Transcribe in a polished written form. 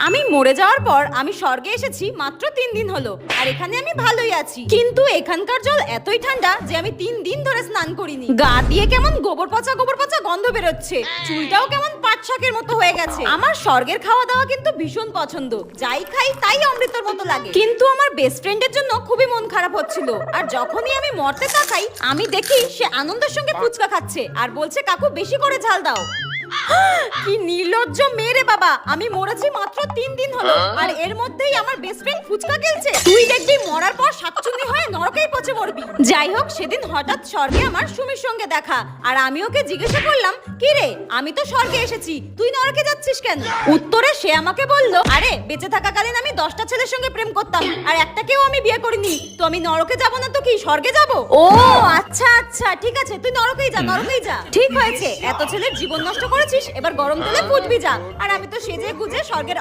আমি মরে যাওয়ার পর আমি স্বর্গে এসেছি মাত্র 3 দিন হলো, আর এখানে আমি ভালোই আছি। কিন্তু এখানকার জল এতই ঠান্ডা যে আমি 3 দিন ধরে স্নান করিনি। গা দিয়ে কেমন গোবর পচা গন্ধ বেরোচ্ছে, চুলটাও কেমন পাট শাকের মতো হয়ে গেছে। আমার স্বর্গের খাওয়া দাওয়া কিন্তু ভীষণ পছন্দ, যাই খাই তাই অমৃতর মতো লাগে। কিন্তু আমার বেস্ট ফ্রেন্ডের জন্য খুবই মন খারাপ হচ্ছিল, আর যখনই আমি মরতে তাকাই আমি দেখি সে আনন্দের সঙ্গে ফুচকা খাচ্ছে আর বলছে কাকু বেশি করে ঝাল দাও। কি নির্লজ্জ মেয়ে রে বাবা, আমি মরেছি মাত্র 3 দিন হলো আর এর মধ্যেই আমার বেস্ট ফ্রেন্ড ফুচকা খেলছে। তুই দেখবি মরার পর শাকচুন্নি হয়ে নরকেই পচে মরবি। যাই হোক, সেদিন হঠাৎ স্বর্গে আমার সুমির সঙ্গে দেখা, আর আমি ওকে জিজ্ঞাসা করলাম কি রে আমি তো স্বর্গে এসেছি, তুই নরকে যাচ্ছিস কেন? উত্তরে সে আমাকে বলল, আরে বেঁচে থাকাকালীন আমি 10টা ছেলের সঙ্গে প্রেম করতাম আর একটাকেও আমি বিয়ে করিনি, তো আমি নরকে যাব না তো কি স্বর্গে যাব? ও আচ্ছা আচ্ছা ঠিক আছে, তুই নরকেই যা ঠিক হয়েছে, এত ছেলের জীবন নষ্ট করেছিস, এবার গরম তেলে ফুটবি যা। আর আমি তো সেজে গুজে স্বর্গের